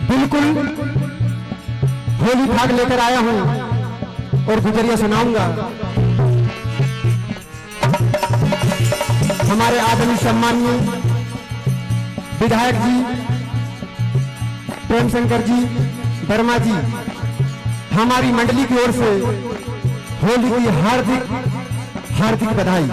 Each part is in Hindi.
बिल्कुल होली भाग लेकर आया हूं और गुजरिया सुनाऊंगा। हमारे आदरणीय सम्मानीय विधायक जी प्रेम शंकर जी वर्मा जी, हमारी मंडली की ओर से होली की हार्दिक हार्दिक बधाई।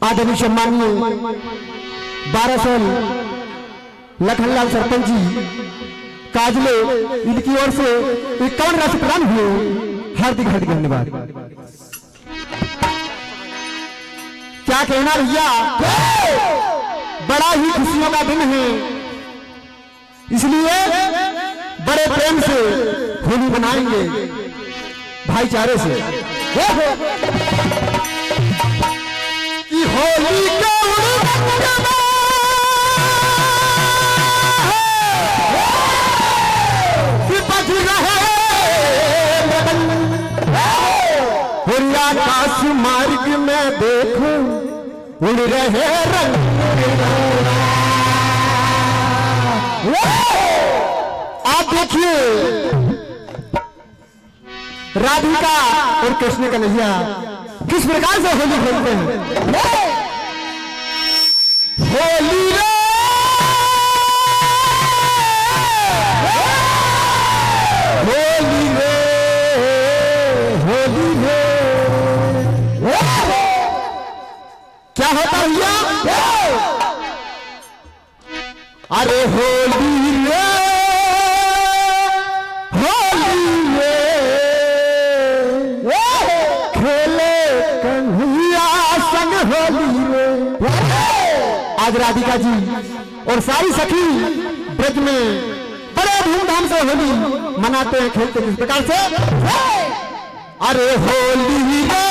आदरणीय सम्मानीय 12 साल लखनलाल सरपंच जी काजले, इनकी ओर से 51 राशि प्रदान हुए। हार्दिक हार्दिक धन्यवाद। क्या कहना भैया, बड़ा ही खुशियों का दिन है, इसलिए बड़े प्रेम से होली मनाएंगे भाईचारे से। होली का बज रहे आकाश मार्ग में देखूं उड़ रहे रंग। आप देखिए राधिका और कृष्ण कन्हैया किस प्रकार से होली खेलते हैं। होली रे होली रे होली रे, क्या होता भैया? अरे होली रे आज राधिका जी और सारी सखी ब्रज में बड़े धूमधाम से होली मनाते हैं, खेलते किस प्रकार से? अरे होली रे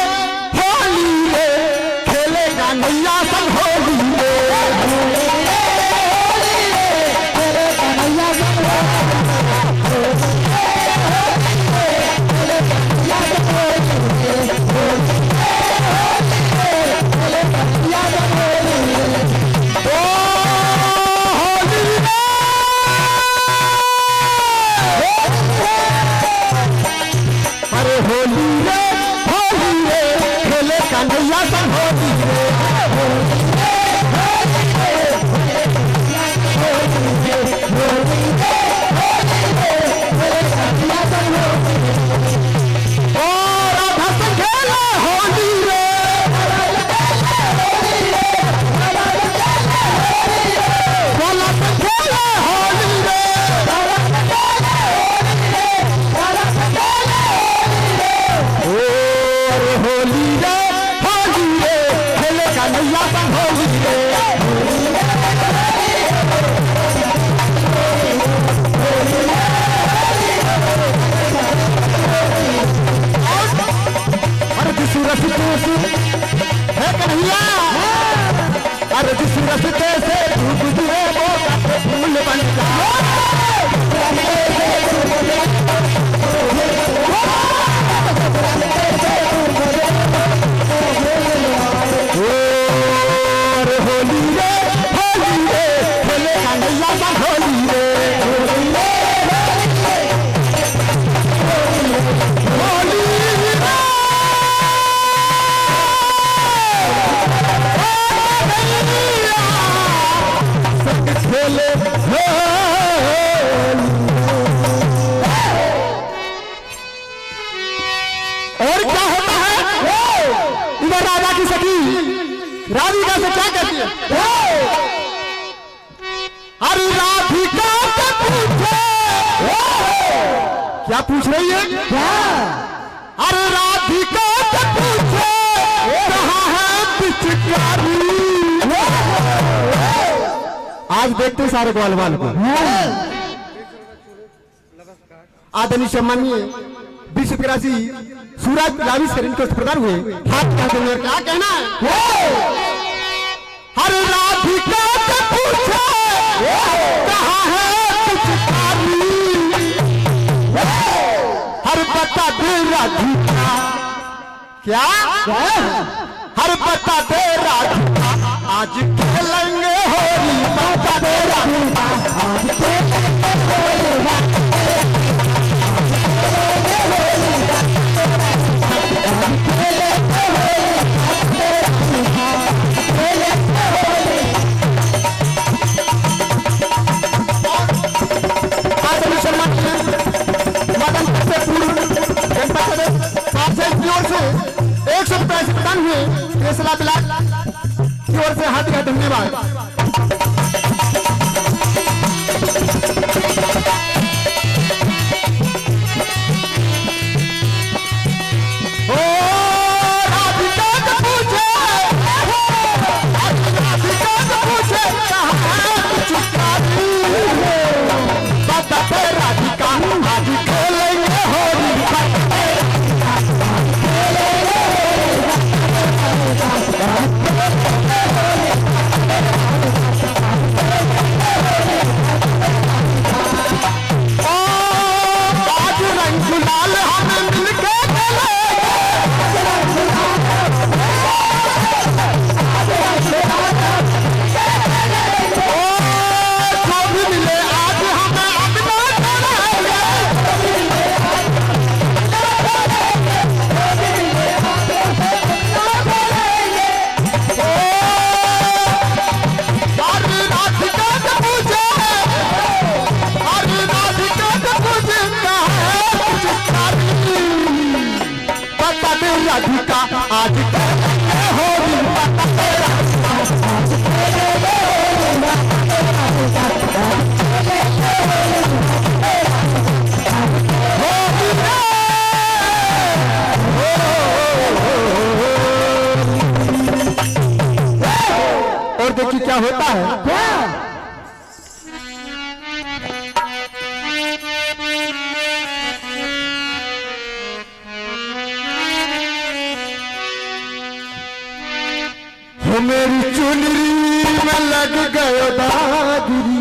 खेलेगा नैया संग होली रे, होली रे खेले कन्हैया संग होली रे। कन्हैया का होली रे होली संग खेले और क्या होता है इधर राजा की सखी राधिका से क्या कहती है अरे राधिका से पूछे क्या पूछ रही है क्या अरे राधिका से पूछे कहाँ है पिचकारी आज देखते सारे ग्वालवाल को आदरणीय सम्मानीय विश्व राशि सूरज रावी शरीर को प्रदान हुए हाथ क्या कहना है हर राधिका से पूछे कहाँ है पिचकारी हर बता दे राधिका क्या हर बता दे राधिका आज खेलेंगे होली बता दे राधिका आज खेलेंगे होली प्रदान हुए फैसला बिलाल की ओर से हार्दिक धन्यवाद राधिका आज होली और देखिए क्या होता है क्या मेरी चुनरी में लग गयो दादरी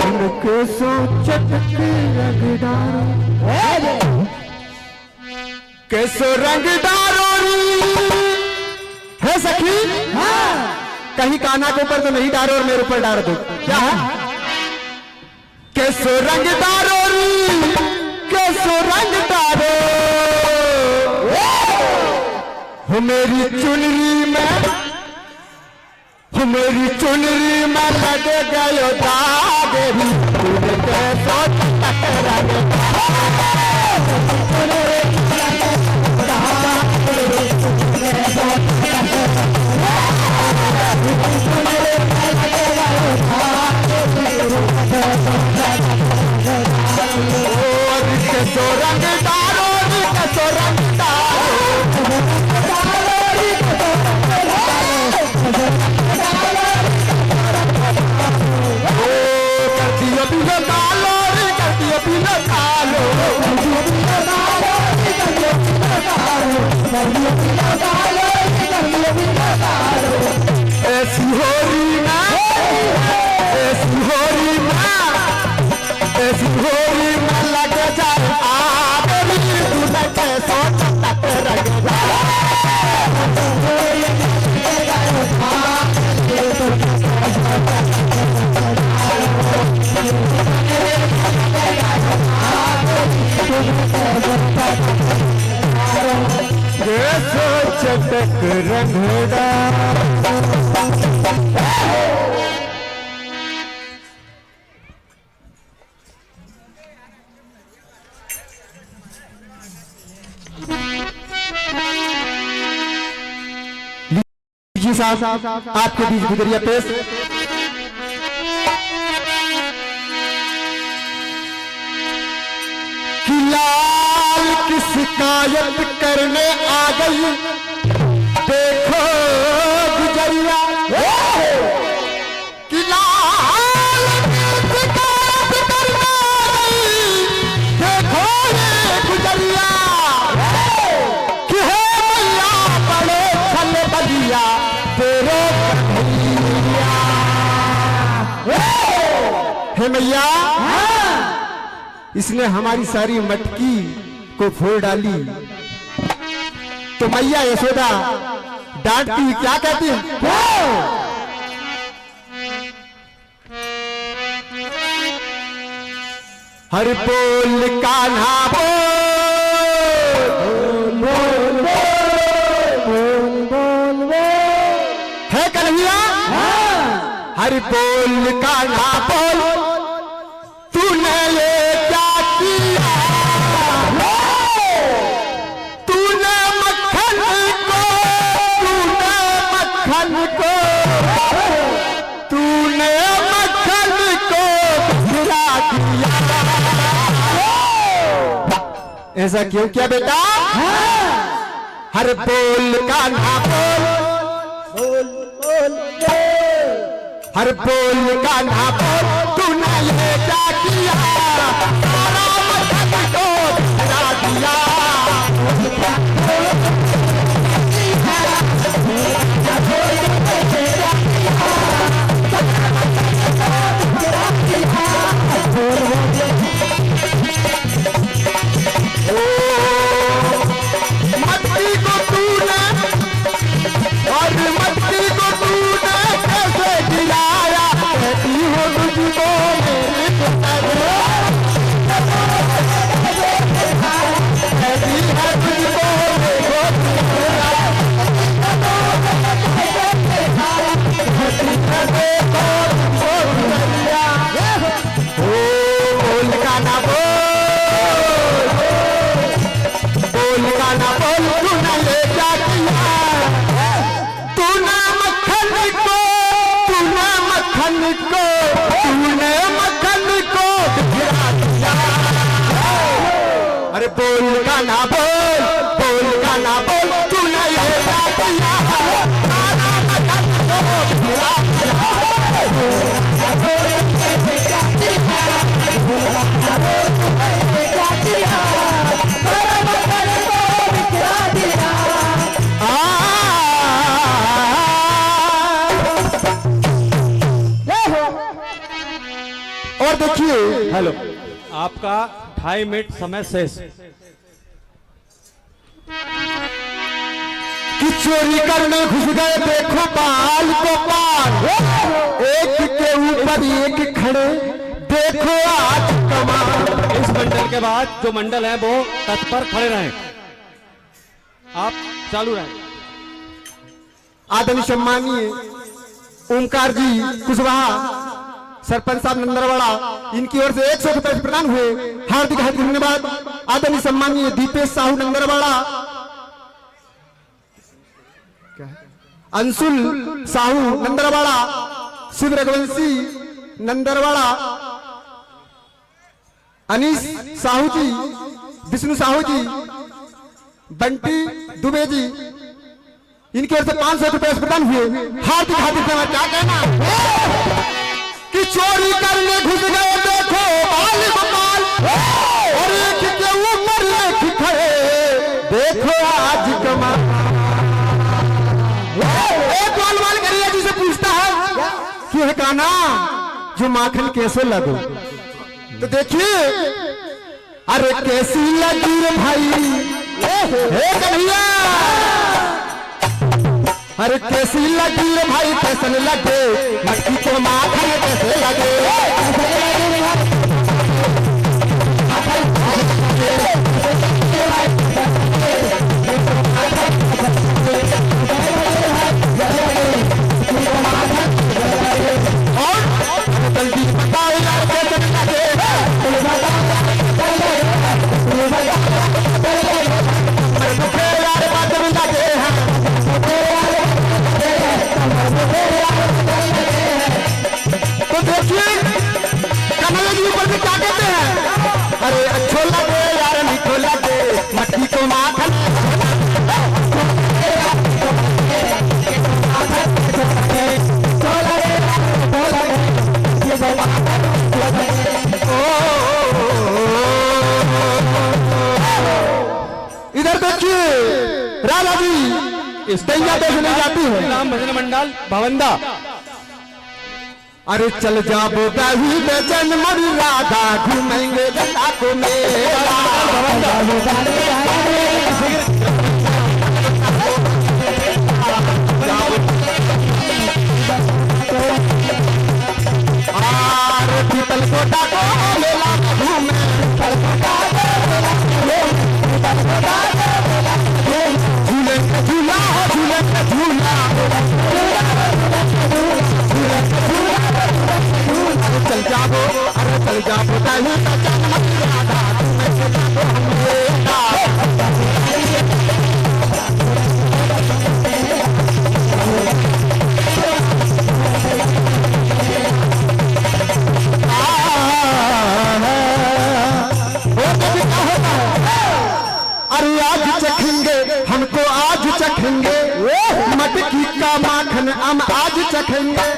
उनके सोचत के रंगदार कैसो रंगदारो है सखी हाँ कहीं काना के ऊपर तो नहीं डारो और मेरे ऊपर डार दो क्या है कैसो रंगदारो कैसो रंगदारो हो मेरी चुनरी में मेरी चुनरी में लग गयो दागरी उनके सोच ऐसी होली ना ऐसी होली ना लग जाए साहब आपके बीच गुजरिया पेश। कि लाल की शिकायत करने आ गई देखो गुजरिया, कि लाल की शिकायत करने आ गई देखो ये गुजरिया, कि हे मैया बड़े छल बलिया तेरे कन्हैया। हे मैया इसने हमारी सारी मटकी को फोड़ डाली, तो मैया यशोदा डांटती क्या कहती है? हर बोल कान्हा बोल बोल बोल बोल है कन्हैया, हर बोल कान्हा बोल तूने ये क्या किया, तूने मक्खन को गिरा दिया। ऐसा क्यों किया बेटा? हर बोल कान्हा बोल बोल बोल हर बोल कान्हा बोल तूने ये क्या किया, सारा मक्खन को गिरा दिया। मटकी को तूने और मटकी को तूने कैसे गिराया, कहती हो तुझको मेरे कहती है तुझको बोल कान्हा बोल कान्हा बोल तूने ये क्या किया, तूने मक्खन को गिरा दिया। अरे बोल कान्हा बोल कान्हा बोल तूने ये क्या किया, सारा मक्खन को गिरा दिया। और देखिए, हेलो आपका 2.5 मिनट समय शेष। कि चोरी करने घुस गए देखो बाल गोपाल, एक के ऊपर एक खड़े देखो आज कमाल। इस मंडल के बाद जो मंडल है वो तत्पर खड़े रहें, आप चालू रहें। आदरणीय सम्मानीय ओंकार जी कुशवाहा सरपंच साहब नंदरवाड़ा, इनकी ओर से 100 रुपए प्रदान हुए, हार्दिक हार्दिक धन्यवाद। आदरणीय सम्मानीय दीपेश साहू नंदरवाड़ा, अंशुल साहू नंदरवाड़ा, शिव रघुवंशी नंदरवाड़ा, अनीश साहू जी, विष्णु साहू जी, बंटी दुबे जी, इनकी ओर से 500 रुपए प्रदान हुए, हार्दिक हार्दिक धन्यवाद। क्या कहना कि चोरी करने घुस गए देखो बाल गोपाल, और एक के ऊपर एक खड़े देखो आज कमाल। एक बाल करिए जिसे पूछता है कि है कान्हा जो माखन कैसे लगो, तो देखिए अरे कैसी लगी रे भाई हे कन्हैया, अरे कैसी लगी रे भाई कैसे लगे, मटकी को माखन कैसे लगे। और जल्दी बताओ यार कैसे लगे, यार बात लगे हैं राधा जी इस दैया देखने जाती है। राम भजन मंडल भवंदा। अरे चल जाबो गाही में जन्म राधा घूमेंगे गंगा को मेला। आरे पीपल कोटा को मेला घूमे झूले झूला झूले झूला चल जाबो अरे चल जाबो गाही में जन्म राधा घूमेंगे गंगा को मेला। अरे आज चखेंगे हमको आज चखेंगे मटकी का माखन हम आज चखेंगे।